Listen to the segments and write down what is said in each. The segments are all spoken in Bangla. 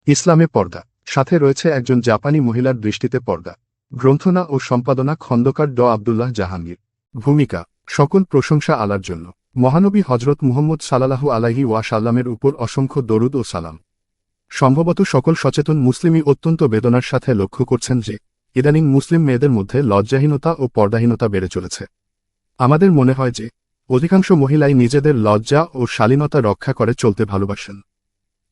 ইসলামে পর্দা সাথে রয়েছে একজন জাপানি মহিলার দৃষ্টিতে পর্দা। গ্রন্থনা ও সম্পাদনা খন্দকার আব্দুল্লাহ জাহাঙ্গীর। ভূমিকা সকল প্রশংসা আল্লাহর জন্য। মহানবী হজরত মুহাম্মদ সাল্লাল্লাহু আলাইহি ওয়াসাল্লামের উপর অসংখ্য দরুদ ও সালাম। সম্ভবত সকল সচেতন মুসলিমই অত্যন্ত বেদনার সাথে লক্ষ্য করছেন যে ইদানিং মুসলিম মেয়েদের মধ্যে লজ্জাহীনতা ও পর্দাহীনতা বেড়ে চলেছে। আমাদের মনে হয় যে অধিকাংশ মহিলাই নিজেদের লজ্জা ও শালীনতা রক্ষা করে চলতে ভালোবাসেন।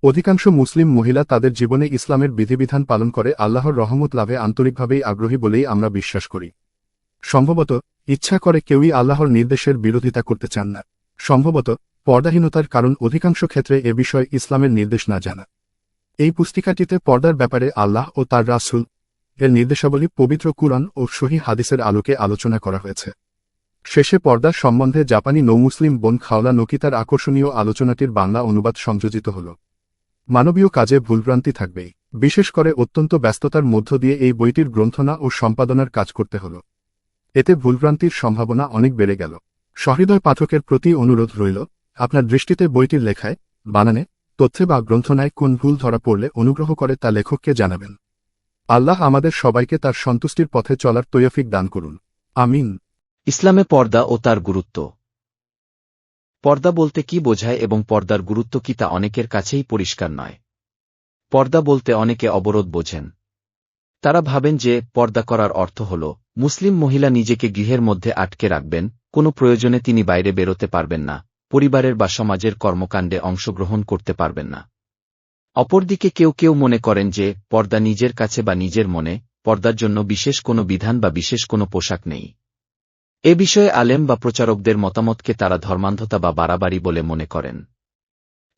অধিকাংশ মুসলিম মহিলা তাদের জীবনে ইসলামের বিধিবিধান পালন করে আল্লাহর রহমত লাভে আন্তরিকভাবেই আগ্রহী বলেই আমরা বিশ্বাস করি। সম্ভবত ইচ্ছা করে কেউই আল্লাহর নির্দেশের বিরোধিতা করতে চান না। সম্ভবত পর্দাহীনতার কারণ অধিকাংশ ক্ষেত্রে এ বিষয়ে ইসলামের নির্দেশ না জানা। এই পুস্তিকাটিতে পর্দার ব্যাপারে আল্লাহ ও তার রাসূল এর নির্দেশাবলী পবিত্র কুরআন ও সহিহ হাদিসের আলোকে আলোচনা করা হয়েছে। শেষে পর্দা সম্বন্ধে জাপানি নৌমুসলিম বোন খাওলা নকিতার আকর্ষণীয় আলোচনাটির বাংলা অনুবাদ সংযোজিত হল। মানবীয় কাজে ভুলভ্রান্তি থাকবেই, বিশেষ করে অত্যন্ত ব্যস্ততার মধ্য দিয়ে এই বইটির গ্রন্থনা ও সম্পাদনার কাজ করতে হল। এতে ভুলভ্রান্তির সম্ভাবনা অনেক বেড়ে গেল। সহৃদয় পাঠকের প্রতি অনুরোধ রইল, আপনার দৃষ্টিতে বইটির লেখায়, বানানে, তথ্যে বা গ্রন্থনায় কোন ভুল ধরা পড়লে অনুগ্রহ করে তা লেখককে জানাবেন। আল্লাহ আমাদের সবাইকে তার সন্তুষ্টির পথে চলার তৌফিক দান করুন। আমিন। ইসলামে পর্দা ও তার গুরুত্ব। পর্দা বলতে কি বোঝায় এবং পর্দার গুরুত্ব কি তা অনেকের কাছেই পরিষ্কার নয়। পর্দা বলতে অনেকে অবরোধ বোঝেন। তারা ভাবেন যে পর্দা করার অর্থ হল মুসলিম মহিলা নিজেকে গৃহের মধ্যে আটকে রাখবেন, কোনো প্রয়োজনে তিনি বাইরে বেরোতে পারবেন না, পরিবারের বা সমাজের কর্মকাণ্ডে অংশগ্রহণ করতে পারবেন না। অপরদিকে কেউ কেউ মনে করেন যে পর্দা নিজের কাছে বা নিজের মনে, পর্দার জন্য বিশেষ কোনো বিধান বা বিশেষ কোনো পোশাক নেই। এ বিষয়ে আলেম বা প্রচারকদের মতামতকে তারা ধর্মান্ধতা বা বাড়াবাড়ি বলে মনে করেন।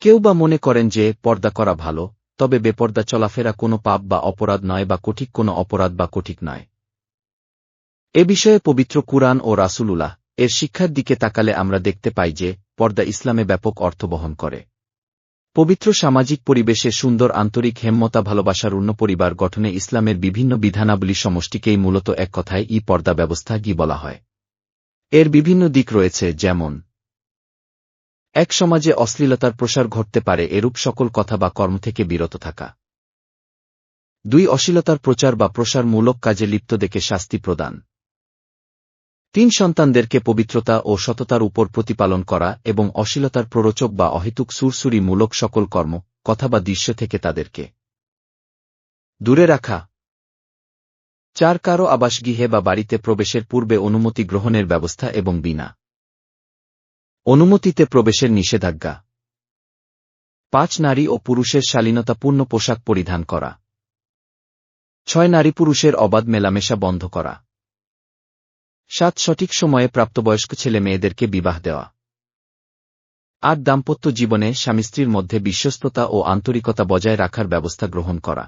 কেউ বা মনে করেন যে পর্দা করা ভালো, তবে বেপর্দা চলাফেরা কোনো পাপ বা অপরাধ নয় বা কঠিন কোনো অপরাধ বা কঠিন নয়। এ বিষয়ে পবিত্র কুরআন ও রাসূলুল্লাহ এর শিক্ষার দিকে তাকালে আমরা দেখতে পাই যে পর্দা ইসলামে ব্যাপক অর্থ বহন করে। পবিত্র সামাজিক পরিবেশে সুন্দর আন্তরিক হেম্মতা ভালোবাসার অন্য পরিবার গঠনে ইসলামের বিভিন্ন বিধানাবলী সমষ্টিকেই মূলত এক কথায় পর্দা ব্যবস্থা বলা হয়। এর বিভিন্ন দিক রয়েছে, যেমন এক সমাজে অশ্লীলতার প্রসার ঘটতে পারে এরূপ সকল কথা বা কর্ম থেকে বিরত থাকা। 2 অশ্লীলতার প্রচার বা প্রসারমূলক কাজে লিপ্তদেরকে শাস্তি প্রদান। 3 সন্তানদেরকে পবিত্রতা ও সততার উপর প্রতিপালন করা এবং অশ্লীলতার প্ররোচক বা অহেতুক সুরসুরিমূলক সকল কর্ম, কথা বা দৃশ্য থেকে তাদেরকে দূরে রাখা। 4 কারো আবাসগৃহে বা বাড়িতে প্রবেশের পূর্বে অনুমতি গ্রহণের ব্যবস্থা এবং বিনা অনুমতিতে প্রবেশের নিষেধাজ্ঞা। 5 নারী ও পুরুষের শালীনতাপূর্ণ পোশাক পরিধান করা। 6 নারী পুরুষের অবাধ মেলামেশা বন্ধ করা। 7 সঠিক সময়ে প্রাপ্তবয়স্ক ছেলে মেয়েদেরকে বিবাহ দেওয়া। 8 দাম্পত্য জীবনে স্বামী স্ত্রীর মধ্যে বিশ্বস্ততা ও আন্তরিকতা বজায় রাখার ব্যবস্থা গ্রহণ করা।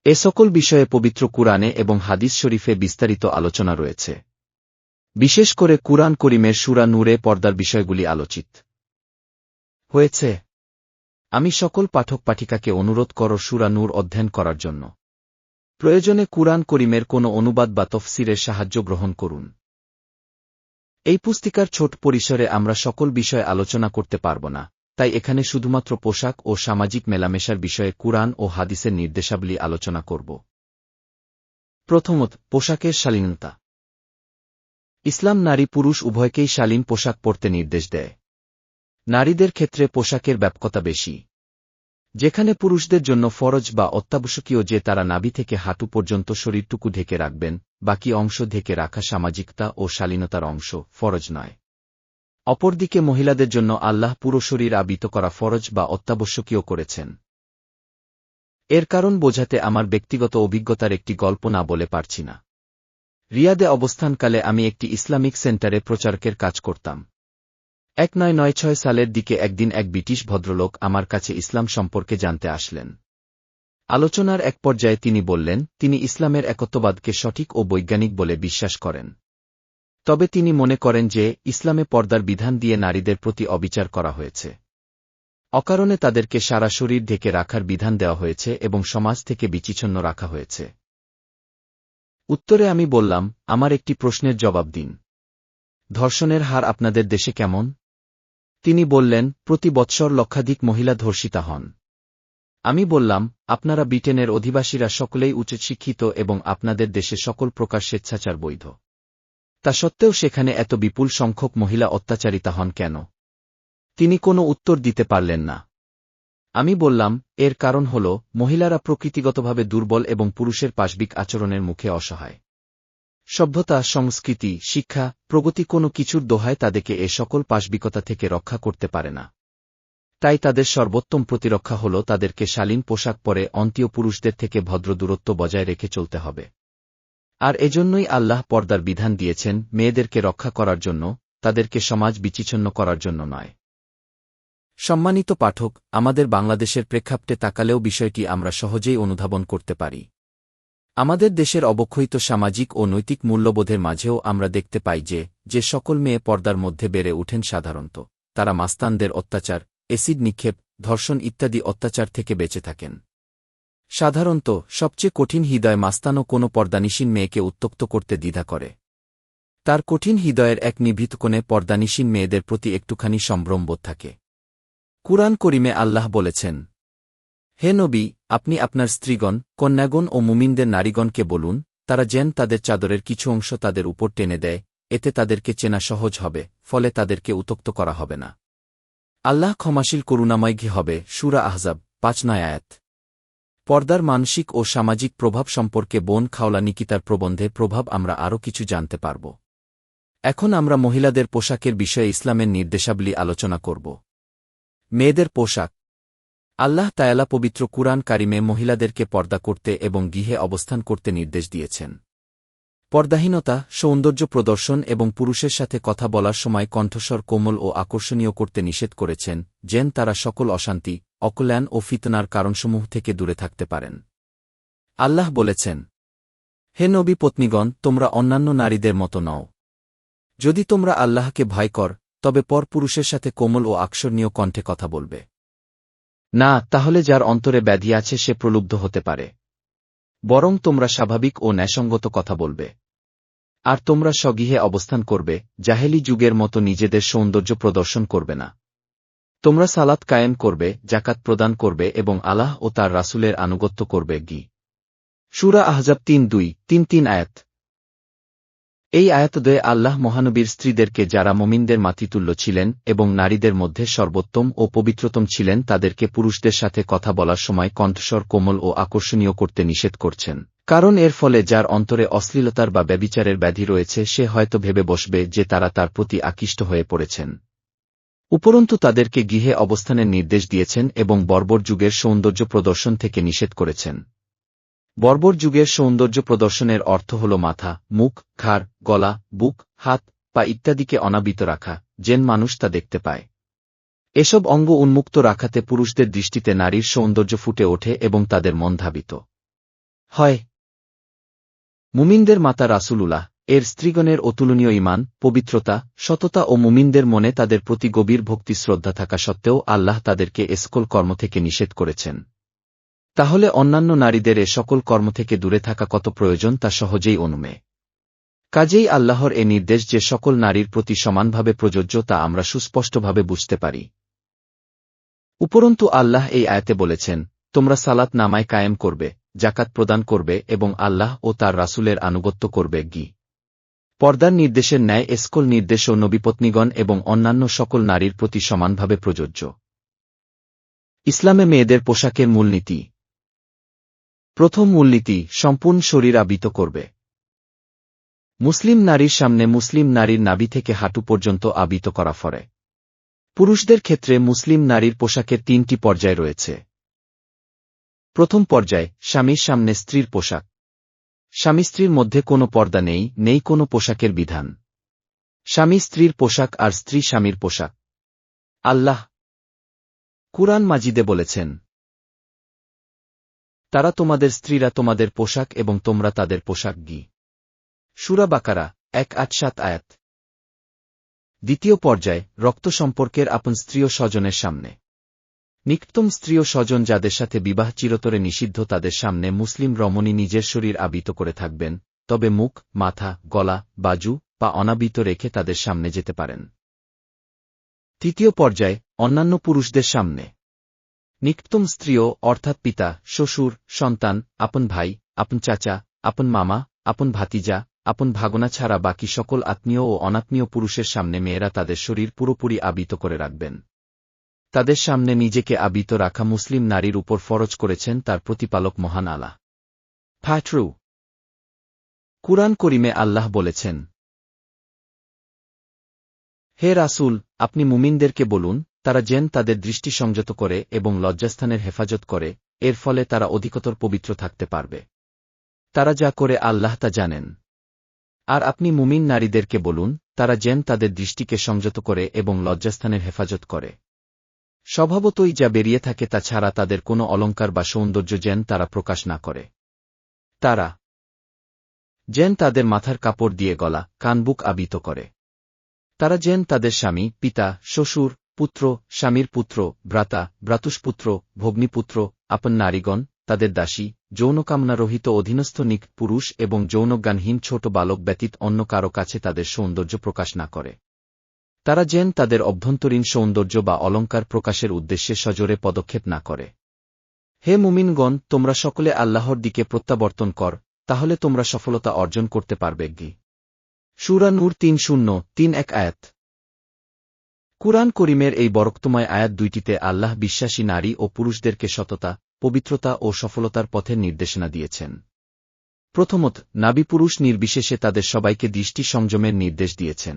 এ সকল বিষয়ে পবিত্র কুরআনে এবং হাদিস শরীফে বিস্তারিত আলোচনা রয়েছে। বিশেষ করে কুরআন করিমের সূরা নূরে পর্দার বিষয়গুলি আলোচিত হয়েছে। আমি সকল পাঠক পাঠিকাকে অনুরোধ করো সূরা নূর অধ্যয়ন করার জন্য। প্রয়োজনে কুরআন করিমের কোনো অনুবাদ বা তফসিরের সাহায্য গ্রহণ করুন। এই পুস্তিকার ছোট পরিসরে আমরা সকল বিষয় আলোচনা করতে পারব না, তাই এখানে শুধুমাত্র পোশাক ও সামাজিক মেলামেশার বিষয়ে কুরআন ও হাদিসের নির্দেশাবলী আলোচনা করব। প্রথমত, পোশাকের শালীনতা। ইসলাম নারী পুরুষ উভয়কেই শালীন পোশাক পরতে নির্দেশ দেয়। নারীদের ক্ষেত্রে পোশাকের ব্যাপকতা বেশি। যেখানে পুরুষদের জন্য ফরজ বা অত্যাবশ্যকীয় যে তারা নাভি থেকে হাঁটু পর্যন্ত শরীরটুকু ঢেকে রাখবেন, বাকি অংশ ঢেকে রাখা সামাজিকতা ও শালীনতার অংশ, ফরজ নয়। অপরদিকে মহিলাদের জন্য আল্লাহ পুরো শরীর আবৃত করা ফরজ বা অত্যাবশ্যকীয় করেছেন। এর কারণ বোঝাতে আমার ব্যক্তিগত অভিজ্ঞতার একটি গল্প না বলে পারছি না। রিয়াদে অবস্থানকালে আমি একটি ইসলামিক সেন্টারে প্রচারকের কাজ করতাম। 1996 সালের দিকে একদিন এক ব্রিটিশ ভদ্রলোক আমার কাছে ইসলাম সম্পর্কে জানতে আসলেন। আলোচনার এক পর্যায়ে তিনি বললেন তিনি ইসলামের একত্ববাদকে সঠিক ও বৈজ্ঞানিক বলে বিশ্বাস করেন। তবে তিনি মনে করেন যে ইসলামে পর্দার বিধান দিয়ে নারীদের প্রতি অবিচার করা হয়েছে। অকারণে তাদেরকে সারা শরীর ঢেকে রাখার বিধান দেওয়া হয়েছে এবং সমাজ থেকে বিচ্ছিন্ন রাখা হয়েছে। উত্তরে আমি বললাম, আমার একটি প্রশ্নের জবাব দিন। ধর্ষণের হার আপনাদের দেশে কেমন? তিনি বললেন, প্রতি বৎসর লক্ষাধিক মহিলা ধর্ষিতা হন। আমি বললাম, আপনারা ব্রিটেনের অধিবাসীরা সকলেই উচ্চশিক্ষিত এবং আপনাদের দেশে সকল প্রকার স্বেচ্ছাচার বৈধ। তা সত্ত্বেও সেখানে এত বিপুল সংখ্যক মহিলা অত্যাচারিতা হন কেন? তিনি কোনো উত্তর দিতে পারলেন না। আমি বললাম, এর কারণ হল মহিলারা প্রকৃতিগতভাবে দুর্বল এবং পুরুষের পাশবিক আচরণের মুখে অসহায়। সভ্যতা, সংস্কৃতি, শিক্ষা, প্রগতি কোনো কিছুর দোহায় তাদেরকে এ সকল পাশবিকতা থেকে রক্ষা করতে পারে না। তাই তাদের সর্বোত্তম প্রতিরক্ষা হল তাদেরকে শালীন পোশাক পরে অন্তীয় পুরুষদের থেকে ভদ্র দূরত্ব বজায় রেখে চলতে হবে। আর এজন্যই আল্লাহ পর্দার বিধান দিয়েছেন, মেয়েদেরকে রক্ষা করার জন্য, তাদেরকে সমাজ বিচ্ছিন্ন করার জন্য নয়। সম্মানিত পাঠক, আমাদের বাংলাদেশের প্রেক্ষাপটে তাকালেও বিষয়টি আমরা সহজেই অনুধাবন করতে পারি। আমাদের দেশের অবক্ষয়িত সামাজিক ও নৈতিক মূল্যবোধের মাঝেও আমরা দেখতে পাই যে সকল মেয়ে পর্দার মধ্যে বেড়ে ওঠেন সাধারণত, তারা মাস্তানদের অত্যাচার, এসিড নিক্ষেপ, ধর্ষণ ইত্যাদি অত্যাচার থেকে বেঁচে থাকেন। সাধারণত সবচেয়ে কঠিন হৃদয় মাস্তানও কোনো পর্দানিসীন মেয়েকে উত্ত্যক্ত করতে দ্বিধা করে। তার কঠিন হৃদয়ের এক নিভৃত কোণে পর্দানিসীন মেয়েদের প্রতি একটুখানি সম্ভ্রমবোধ থাকে। কুরআন করিমে আল্লাহ বলেছেন, হে নবী, আপনি আপনার স্ত্রীগণ, কন্যাগণ ও মুমিনদের নারীগণকে বলুন, তারা যেন তাদের চাদরের কিছু অংশ তাদের উপর টেনে দেয়, এতে তাদেরকে চেনা সহজ হবে, ফলে তাদেরকে উত্ত্যক্ত করা হবে না। আল্লাহ ক্ষমাশীল করুণাময় হবে। সূরা আহজাব ৫ আয়াত। পর্দার মানসিক ও সামাজিক প্রভাব সম্পর্কে বোন খাওলা নিকিতার প্রবন্ধে প্রভাব আমরা আরও কিছু জানতে পারব। এখন আমরা মহিলাদের পোশাকের বিষয়ে ইসলামের নির্দেশাবলী আলোচনা করব। মেয়েদের পোশাক। আল্লাহ তায়ালা পবিত্র কুরআন কারিমে মহিলাদেরকে পর্দা করতে এবং গৃহে অবস্থান করতে নির্দেশ দিয়েছেন। পর্দাহীনতা, সৌন্দর্য প্রদর্শন এবং পুরুষের সাথে কথা বলার সময় কণ্ঠস্বর কোমল ও আকর্ষণীয় করতে নিষেধ করেছেন, যেন তারা সকল অশান্তি, অকল্যাণ ও ফিতনার কারণসমূহ থেকে দূরে থাকতে পারেন। আল্লাহ বলেছেন, হে নবী পত্নীগণ, তোমরা অন্যান্য নারীদের মতো নও। যদি তোমরা আল্লাহকে ভয় কর, তবে পরপুরুষের সাথে কোমল ও আকর্ষণীয় কণ্ঠে কথা বলবে না, তাহলে যার অন্তরে ব্যাধি আছে সে প্রলুব্ধ হতে পারে। বরং তোমরা স্বাভাবিক ও ন্যায়সঙ্গত কথা বলবে। আর তোমরা স্বগৃহে অবস্থান করবে, জাহেলি যুগের মতো নিজেদের সৌন্দর্য প্রদর্শন করবে না। তোমরা সালাত কায়েম করবে, জাকাত প্রদান করবে এবং আল্লাহ ও তার রাসূলের আনুগত্য করবে। সূরা আহজাব ৩:২-৩ আয়াত। এই আয়াতদ্বয়ে আল্লাহ মহানবীর স্ত্রীদেরকে, যারা মুমিনদের মাতৃতুল্য ছিলেন এবং নারীদের মধ্যে সর্বোত্তম ও পবিত্রতম ছিলেন, তাদেরকে পুরুষদের সাথে কথা বলার সময় কণ্ঠস্বর কোমল ও আকর্ষণীয় করতে নিষেধ করছেন। কারণ এর ফলে যার অন্তরে অশ্লীলতার বা ব্যভিচারের ব্যাধি রয়েছে সে হয়তো ভেবে বসবে যে তারা তার প্রতি আকৃষ্ট হয়ে পড়েছেন। উপরন্তু তাদেরকে গৃহে অবস্থানের নির্দেশ দিয়েছেন এবং বর্বর যুগের সৌন্দর্য প্রদর্শন থেকে নিষেধ করেছেন। বর্বর যুগের সৌন্দর্য প্রদর্শনের অর্থ হল মাথা, মুখ, ঘাড়, গলা, বুক, হাত, পা ইত্যাদিকে অনাবৃত রাখা, যেন মানুষ তা দেখতে পায়। এসব অঙ্গ উন্মুক্ত রাখাতে পুরুষদের দৃষ্টিতে নারীর সৌন্দর্য ফুটে ওঠে এবং তাদের মন ধাবিত হয়। মুমিনদের মাতা রাসূলুল্লাহ এর স্ত্রীগণের অতুলনীয় ঈমান, পবিত্রতা, সততা ও মুমিনদের মনে তাদের প্রতি গভীর ভক্তি শ্রদ্ধা থাকা সত্ত্বেও আল্লাহ তাদেরকে এ সকল কর্ম থেকে নিষেধ করেছেন। তাহলে অন্যান্য নারীদের এ সকল কর্ম থেকে দূরে থাকা কত প্রয়োজন তা সহজেই অনুমেয়। কাজেই আল্লাহর এ নির্দেশ যে সকল নারীর প্রতি সমানভাবে প্রযোজ্য তা আমরা সুস্পষ্টভাবে বুঝতে পারি। উপরন্তু আল্লাহ এই আয়াতে বলেছেন, তোমরা সালাত নামায় কায়েম করবে, জাকাত প্রদান করবে এবং আল্লাহ ও তার রাসূলের আনুগত্য করবে। পর্দার নির্দেশের ন্যায় এ সকল নির্দেশও নবীপত্নীগণ এবং অন্যান্য সকল নারীর প্রতি সমানভাবে প্রযোজ্য। ইসলামে মেয়েদের পোশাকের মূলনীতি। প্রথম মূলনীতি, সম্পূর্ণ শরীর আবৃত করবে। মুসলিম নারীর সামনে মুসলিম নারীর নাভি থেকে হাঁটু পর্যন্ত আবৃত করা ফরে। পুরুষদের ক্ষেত্রে মুসলিম নারীর পোশাকের ৩টি পর্যায় রয়েছে। প্রথম পর্যায়, স্বামীর সামনে স্ত্রীর পোশাক। স্বামী স্ত্রীর মধ্যে কোনো পর্দা নেই কোনো পোশাকের বিধান। স্বামী স্ত্রীর পোশাক আর স্ত্রী স্বামীর পোশাক। আল্লাহ কুরআন মাজিদে বলেছেন, তারা তোমাদের স্ত্রীরা তোমাদের পোশাক এবং তোমরা তাদের পোশাক। সূরা বাকারা ১৮৭ আয়াত। দ্বিতীয় পর্যায়, রক্ত সম্পর্কের আপন স্ত্রী ও স্বজনের সামনে। নিকটতম স্ত্রী ও স্বজন যাদের সাথে বিবাহ চিরতরে নিষিদ্ধ তাদের সামনে মুসলিম রমণী নিজের শরীর আবৃত করে থাকবেন, তবে মুখ, মাথা, গলা, বাজু, পা অনাবৃত রেখে তাদের সামনে যেতে পারেন। তৃতীয় পর্যায়, অন্যান্য পুরুষদের সামনে। নিকটতম স্ত্রীও অর্থাৎ পিতা, শ্বশুর, সন্তান, আপন ভাই, আপন চাচা, আপন মামা, আপন ভাতিজা, আপন ভাগনা ছাড়া বাকি সকল আত্মীয় ও অনাত্মীয় পুরুষের সামনে মেয়েরা তাদের শরীর পুরোপুরি আবৃত করে রাখবেন। তাদের সামনে নিজেকে আবৃত রাখা মুসলিম নারীর উপর ফরজ করেছেন তার প্রতিপালক মহান আল্লাহ। ট্রু। কুরআন করিমে আল্লাহ বলেছেন, হে রাসূল, আপনি মুমিনদেরকে বলুন, তারা যেন তাদের দৃষ্টি সংযত করে এবং লজ্জাস্থানের হেফাজত করে, এর ফলে তারা অধিকতর পবিত্র থাকতে পারবে। তারা যা করে আল্লাহ তা জানেন। আর আপনি মুমিন নারীদেরকে বলুন, তারা যেন তাদের দৃষ্টিকে সংযত করে এবং লজ্জাস্থানের হেফাজত করে। স্বভাবতই যা বেরিয়ে থাকে তা ছাড়া তাদের কোনো অলংকার বা সৌন্দর্য যেন তারা প্রকাশ না করে। তারা যেন তাদের মাথার কাপড় দিয়ে গলা, কান, বুক আবৃত করে। তারা যেন তাদের স্বামী, পিতা, শ্বশুর, পুত্র, স্বামীর পুত্র, ভ্রাতা, ভ্রাতুষ্পুত্র, ভগ্নীপুত্র, আপন নারীগণ, তাদের দাসী, যৌনকামনারহিত অধীনস্থ নিকট পুরুষ এবং যৌনজ্ঞানহীন ছোট বালক ব্যতীত অন্য কারো কাছে তাদের সৌন্দর্য প্রকাশ না করে। তারা যেন তাদের অভ্যন্তরীণ সৌন্দর্য বা অলংকার প্রকাশের উদ্দেশ্যে সজোরে পদক্ষেপ না করে। হে মুমিনগণ, তোমরা সকলে আল্লাহর দিকে প্রত্যাবর্তন কর, তাহলে তোমরা সফলতা অর্জন করতে পারবে। সূরা নূর ৩:০-৩:১ আয়াত। কুরআন করিমের এই বরকতময় আয়াত দুইটিতে আল্লাহ বিশ্বাসী নারী ও পুরুষদেরকে সততা, পবিত্রতা ও সফলতার পথের নির্দেশনা দিয়েছেন। প্রথমত, নারী পুরুষ নির্বিশেষে তাদের সবাইকে দৃষ্টি সংযমের নির্দেশ দিয়েছেন।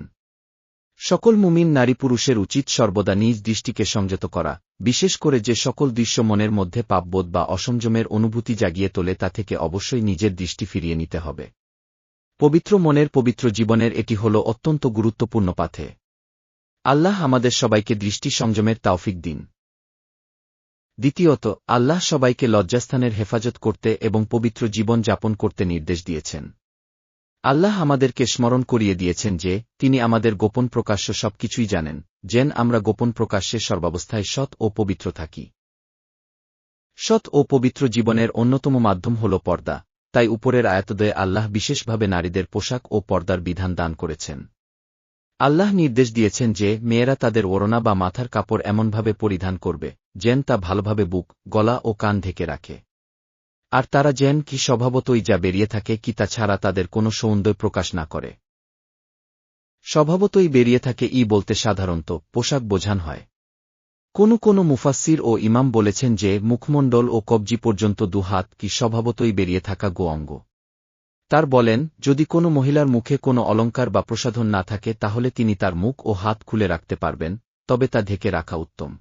সকল মুমিন নারী পুরুষের উচিত সর্বদা নিজ দৃষ্টিকে সংযত করা, বিশেষ করে যে সকল দৃশ্য মনের মধ্যে পাপবোধ বা অসংযমের অনুভূতি জাগিয়ে তোলে তা থেকে অবশ্যই নিজের দৃষ্টি ফিরিয়ে নিতে হবে। পবিত্র মনের পবিত্র জীবনের এটি হল অত্যন্ত গুরুত্বপূর্ণ পাথে। আল্লাহ আমাদের সবাইকে দৃষ্টি সংযমের তাওফিক দিন। দ্বিতীয়ত, আল্লাহ সবাইকে লজ্জাস্থানের হেফাজত করতে এবং পবিত্র জীবন যাপন করতে নির্দেশ দিয়েছেন। আল্লাহ আমাদেরকে স্মরণ করিয়ে দিয়েছেন যে, তিনি আমাদের গোপন প্রকাশ্য সবকিছুই জানেন, যেন আমরা গোপন প্রকাশ্যে সর্বাবস্থায় সৎ ও পবিত্র থাকি। সৎ ও পবিত্র জীবনের অন্যতম মাধ্যম হল পর্দা, তাই উপরের আয়াতদয়ে আল্লাহ বিশেষভাবে নারীদের পোশাক ও পর্দার বিধান দান করেছেন। আল্লাহ নির্দেশ দিয়েছেন যে মেয়েরা তাদের ওড়না বা মাথার কাপড় এমনভাবে পরিধান করবে, যেন তা ভালোভাবে বুক, গলা ও কান ঢেকে রাখে। আর তারা যেন কি স্বভাবতই যা বেরিয়ে থাকে কি তা ছাড়া তাদের কোনো সৌন্দর্য প্রকাশ না করে। স্বভাবতই বেরিয়ে থাকে বলতে সাধারণত পোশাক বোঝান হয়। কোনো মুফাসসির ও ইমাম বলেছেন যে মুখমণ্ডল ও কবজি পর্যন্ত দুহাত কি স্বভাবতই বেরিয়ে থাকা অঙ্গ। তার বলেন, যদি কোনো মহিলার মুখে কোনো অলংকার বা প্রসাধন না থাকে তাহলে তিনি তার মুখ ও হাত খুলে রাখতে পারবেন, তবে তা ঢেকে রাখা উত্তম।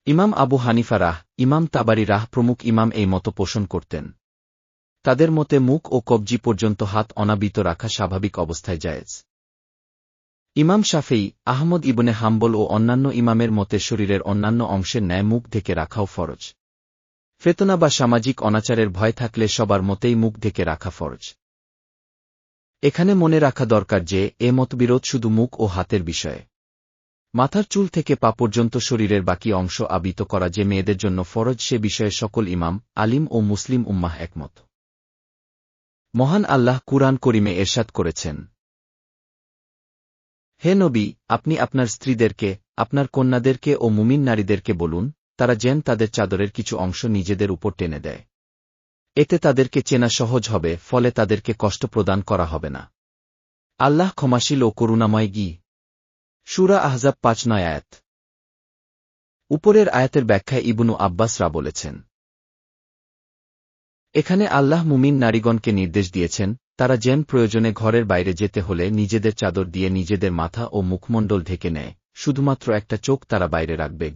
ইমাম আবু হানিফা ইমাম তাবারি প্রমুখ ইমাম এই মত পোষণ করতেন। তাদের মতে মুখ ও কবজি পর্যন্ত হাত অনাবৃত রাখা স্বাভাবিক অবস্থায় জায়েজ। ইমাম শাফেঈ, আহমদ ইবনে হাম্বল ও অন্যান্য ইমামের মতে শরীরের অন্যান্য অংশের ন্যায় মুখ ঢেকে রাখাও ফরজ। ফেতনা বা সামাজিক অনাচারের ভয় থাকলে সবার মতেই মুখ ঢেকে রাখা ফরজ। এখানে মনে রাখা দরকার যে এ মতবিরোধ শুধু মুখ ও হাতের বিষয়ে। মাথার চুল থেকে পা পর্যন্ত শরীরের বাকি অংশ আবৃত করা যে মেয়েদের জন্য ফরজ সে বিষয়ে সকল ইমাম, আলিম ও মুসলিম উম্মাহ একমত। মহান আল্লাহ কুরআন করিমে এরশাদ করেছেন, হে নবী, আপনি আপনার স্ত্রীদেরকে, আপনার কন্যাদেরকে ও মুমিন নারীদেরকে বলুন, তারা যেন তাদের চাদরের কিছু অংশ নিজেদের উপর টেনে দেয়। এতে তাদেরকে চেনা সহজ হবে, ফলে তাদেরকে কষ্ট প্রদান করা হবে না। আল্লাহ ক্ষমাশীল ও করুণাময়। সূরা আহজাব ৫:৯ আয়াত। উপরের আয়াতের ব্যাখ্যায় ইবনু আব্বাস বলেছেন, এখানে আল্লাহ মুমিন নারীগণকে নির্দেশ দিয়েছেন, তারা যেন প্রয়োজনে ঘরের বাইরে যেতে হলে নিজেদের চাদর দিয়ে নিজেদের মাথা ও মুখমণ্ডল ঢেকে নেয়, শুধুমাত্র একটা চোখ তারা বাইরে রাখবে।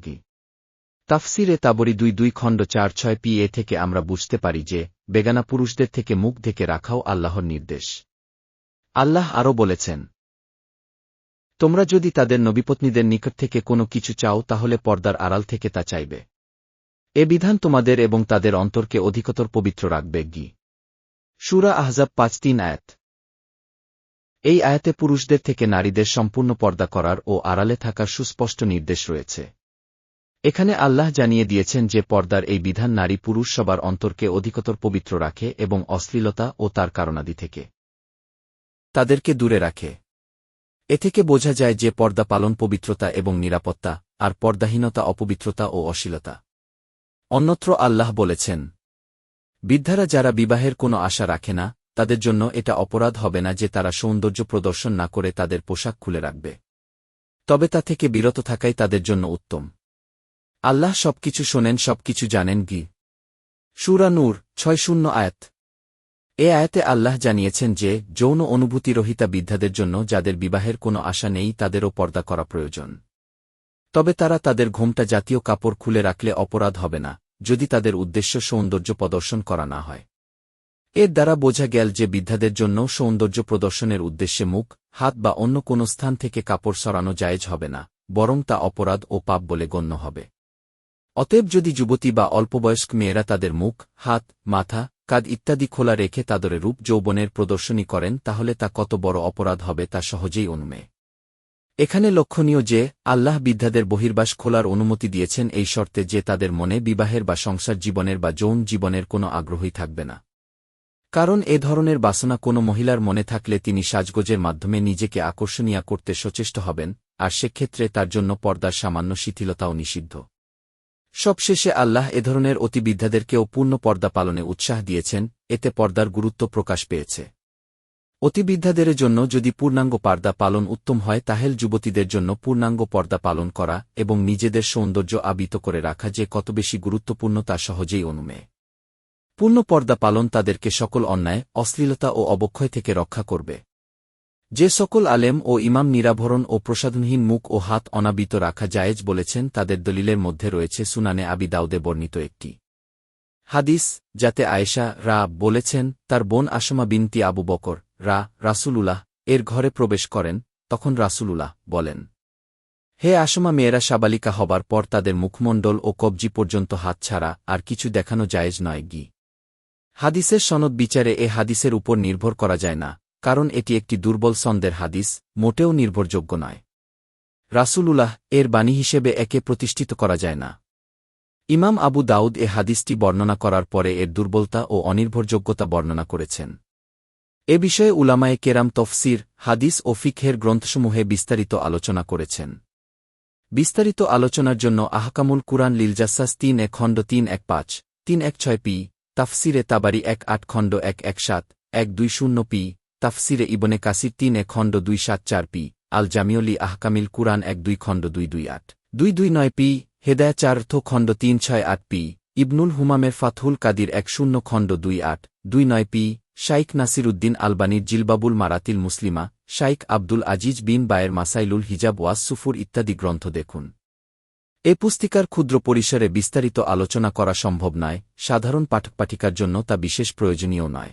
তাফসিরে তাবরী ২:২ খণ্ড ৪:৬ PA থেকে আমরা বুঝতে পারি যে বেগানা পুরুষদের থেকে মুখ ঢেকে রাখাও আল্লাহর নির্দেশ। আল্লাহ আরও বলেছেন, তোমরা যদি তাদের নবীপত্নীদের নিকট থেকে কোনো কিছু চাও তাহলে পর্দার আড়াল থেকে তা চাইবে। এ বিধান তোমাদের এবং তাদের অন্তরকে অধিকতর পবিত্র রাখবে। সূরা আহজাব ৫:৩ আয়াত। এই আয়াতে পুরুষদের থেকে নারীদের সম্পূর্ণ পর্দা করার ও আড়ালে থাকার সুস্পষ্ট নির্দেশ রয়েছে। এখানে আল্লাহ জানিয়ে দিয়েছেন যে পর্দার এই বিধান নারী পুরুষ সবার অন্তরকে অধিকতর পবিত্র রাখে এবং অশ্লীলতা ও তার কারণাদি থেকে তাদেরকে দূরে রাখে। এ থেকে বোঝা যায় যে পর্দা পালন পবিত্রতা এবং নিরাপত্তা, আর পর্দাহীনতা অপবিত্রতা ও অশ্লীলতা। অন্যত্র আল্লাহ বলেছেন, বৃদ্ধারা যারা বিবাহের কোনো আশা রাখে না, তাদের জন্য এটা অপরাধ হবে না যে তারা সৌন্দর্য প্রদর্শন না করে তাদের পোশাক খুলে রাখবে। তবে তা থেকে বিরত থাকাই তাদের জন্য উত্তম। আল্লাহ সবকিছু শোনেন, সবকিছু জানেন। সূরা নূর ৬০ আয়াত। এ আয়াতে আল্লাহ জানিয়েছেন যে যৌন অনুভূতিরহিতা বৃদ্ধাদের জন্য যাদের বিবাহের কোনো আশা নেই তাদেরও পর্দা করা প্রয়োজন। তবে তারা তাদের ঘোমটা জাতীয় কাপড় খুলে রাখলে অপরাধ হবে না, যদি তাদের উদ্দেশ্য সৌন্দর্য প্রদর্শন করা না হয়। এর দ্বারা বোঝা গেল যে বৃদ্ধাদের জন্য সৌন্দর্য প্রদর্শনের উদ্দেশ্যে মুখ, হাত বা অন্য কোনো স্থান থেকে কাপড় সরানো জায়েজ হবে না, বরং তা অপরাধ ও পাপ বলে গণ্য হবে। অতএব যদি যুবতী বা অল্পবয়স্ক মেয়েরা তাদের মুখ, হাত, মাথা, কাঁধ ইত্যাদি খোলা রেখে তাদের রূপ যৌবনের প্রদর্শনী করেন তাহলে তা কত বড় অপরাধ হবে তা সহজেই অনুমেয়। এখানে লক্ষণীয় যে আল্লাহ বৃদ্ধাদের বহির্বাস খোলার অনুমতি দিয়েছেন এই শর্তে যে তাদের মনে বিবাহের বা সংসার জীবনের বা যৌন জীবনের কোনো আগ্রহই থাকবে না। কারণ এ ধরনের বাসনা কোনো মহিলার মনে থাকলে তিনি সাজগোজের মাধ্যমে নিজেকে আকর্ষণীয় করতে সচেষ্ট হবেন, আর সেক্ষেত্রে তার জন্য পর্দার সামান্য শিথিলতাও নিষিদ্ধ। সবশেষে আল্লাহ এ ধরনের অতিবৃদ্ধাদেরকেও পূর্ণ পর্দা পালনে উৎসাহ দিয়েছেন, এতে পর্দার গুরুত্ব প্রকাশ পেয়েছে। অতিবৃদ্ধাদের জন্য যদি পূর্ণাঙ্গ পর্দা পালন উত্তম হয় তাহলে যুবতীদের জন্য পূর্ণাঙ্গ পর্দা পালন করা এবং নিজেদের সৌন্দর্য আবৃত করে রাখা যে কত বেশি গুরুত্বপূর্ণ তা সহজেই অনুমেয়। পূর্ণ পর্দা পালন তাদেরকে সকল অন্যায়, অশ্লীলতা ও অবক্ষয় থেকে রক্ষা করবে। যে সকল আলেম ও ইমাম নিরাভরণ ও প্রসাধনহীন মুখ ও হাত অনাবৃত রাখা জায়েজ বলেছেন তাদের দলিলের মধ্যে রয়েছে সুনানে আবি দাউদে বর্ণিত একটি হাদিস, যাতে আয়েশা বলেছেন তার বোন আসমা বিনতি আবু বকর রাসূলুল্লাহ এর ঘরে প্রবেশ করেন, তখন রাসূলুল্লাহ বলেন, হে আসমা, মেয়েরা সাবালিকা হবার পর তাদের মুখমণ্ডল ও কবজি পর্যন্ত হাত ছাড়া আর কিছু দেখানো জায়েজ নয়। হাদিসের সনদ বিচারে এ হাদিসের উপর নির্ভর করা যায় না, কারণ এটি একটি দুর্বল সনদের হাদিস, মোটেও নির্ভরযোগ্য নয়। রাসূলুল্লাহ এর বাণী হিসেবে একে প্রতিষ্ঠিত করা যায় না। ইমাম আবু দাউদ এ হাদিসটি বর্ণনা করার পরে এর দুর্বলতা ও অনির্ভরযোগ্যতা বর্ণনা করেছেন। এ বিষয়ে উলামায়ে কেরাম তফসির, হাদিস ও ফিকহের গ্রন্থসমূহে বিস্তারিত আলোচনা করেছেন। বিস্তারিত আলোচনার জন্য আহকামুল কুরআন লিলজাসাস ৩ খণ্ড ৩১৫, ৩১৬ পি, তাফসিরে তাবারি ১৮ খণ্ড ১১৭, ১২০ পি, তাফসিরে ইবনে কাসির ৩ খণ্ড ২৭৪ পি, আল জামিউলি আহকামিল কুরআন ১-২ খণ্ড ২28, ২29 পি, হেদায়া ৪ খণ্ড ৩৬৮ পি, ইবনুল হুমামের ফাতহুল কাদির ১-০ খণ্ড ২৮, ২৯ পি, শাইখ নাসিরুদ্দিন আলবানির জিলবাবুল মারাতিল মুসলিমা, শাইখ আব্দুল আজিজ বিন বায়ের মাসাইলুল হিজাব ওয়াস সুফুর ইত্যাদি গ্রন্থ দেখুন। এ পুস্তিকার ক্ষুদ্র পরিসরে বিস্তারিত আলোচনা করা সম্ভব নয়, সাধারণ পাঠক-পাঠিকার জন্য তা বিশেষ প্রয়োজনীয় নয়।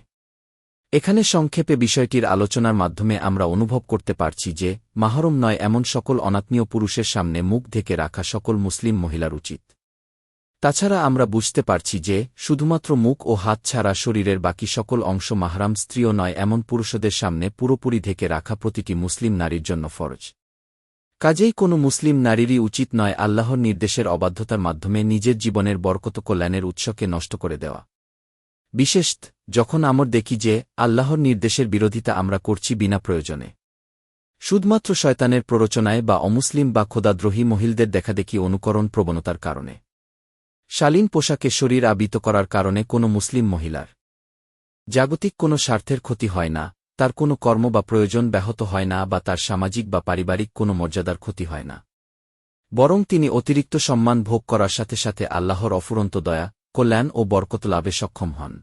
এখানে সংক্ষেপে বিষয়টির আলোচনার মাধ্যমে আমরা অনুভব করতে পারছি যে মাহরম নয় এমন সকল অনাত্মীয় পুরুষের সামনে মুখ ঢেকে রাখা সকল মুসলিম মহিলার উচিত। তাছাড়া আমরা বুঝতে পারছি যে শুধুমাত্র মুখ ও হাত ছাড়া শরীরের বাকি সকল অংশ মাহরাম স্ত্রীও নয় এমন পুরুষদের সামনে পুরোপুরি ঢেকে রাখা প্রতিটি মুসলিম নারীর জন্য ফরজ। কাজেই কোনো মুসলিম নারীরই উচিত নয় আল্লাহর নির্দেশের অবাধ্যতার মাধ্যমে নিজের জীবনের বরকত কল্যাণের উৎসকে নষ্ট করে দেওয়া। বিশেষত যখন আমরা দেখি যে আল্লাহর নির্দেশের বিরোধিতা আমরা করছি বিনা প্রয়োজনে, শুধুমাত্র শয়তানের প্ররোচনায় বা অমুসলিম বা খোদাদ্রোহী মহিলদের দেখাদেখি অনুকরণ প্রবণতার কারণে। শালীন পোশাকে শরীর আবৃত করার কারণে কোনো মুসলিম মহিলার জাগতিক কোনো স্বার্থের ক্ষতি হয় না, তার কোনো কর্ম বা প্রয়োজন ব্যাহত হয় না বা তার সামাজিক বা পারিবারিক কোনো মর্যাদার ক্ষতি হয় না, বরং তিনি অতিরিক্ত সম্মান ভোগ করার সাথে সাথে আল্লাহর অফুরন্ত দয়া, কল্যাণ ও বরকত লাভে সক্ষম হন।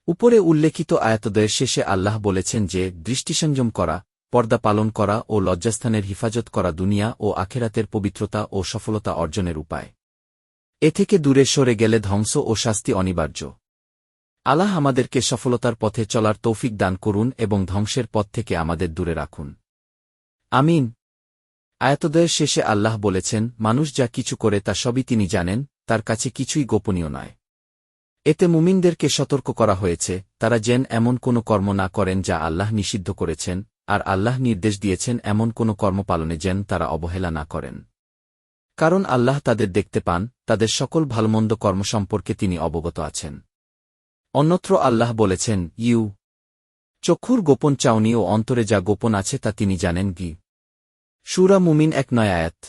উপরে উল্লেখিত আয়াতদ্বয়ের শেষে আল্লাহ বলেছেন যে দৃষ্টিসংযম করা, পর্দা পালন করা ও লজ্জাস্থানের হিফাজত করা দুনিয়া ও আখেরাতের পবিত্রতা ও সফলতা অর্জনের উপায়। এ থেকে দূরে সরে গেলে ধ্বংস ও শাস্তি অনিবার্য। আল্লাহ আমাদেরকে সফলতার পথে চলার তৌফিক দান করুন এবং ধ্বংসের পথ থেকে আমাদের দূরে রাখুন। আমিন। আয়াতদ্বয়ের শেষে আল্লাহ বলেছেন, মানুষ যা কিছু করে তা সবই তিনি জানেন, তার কাছে কিছুই গোপনীয় নয়। এতে মুমিনদেরকে সতর্ক করা হয়েছে তারা যেন এমন কোনো কর্ম না করেন যা আল্লাহ নিষিদ্ধ করেছেন, আর আল্লাহ নির্দেশ দিয়েছেন এমন কোনো কর্ম পালনে যেন তারা অবহেলা না করেন। কারণ আল্লাহ তাদের দেখতে পান, তাদের সকল ভালমন্দ কর্ম সম্পর্কে তিনি অবগত আছেন। অন্যত্র আল্লাহ বলেছেন, চক্ষুর গোপন চাউনি ও অন্তরে যা গোপন আছে তা তিনি জানেন। সূরা মুমিন ১-৯ আয়াত।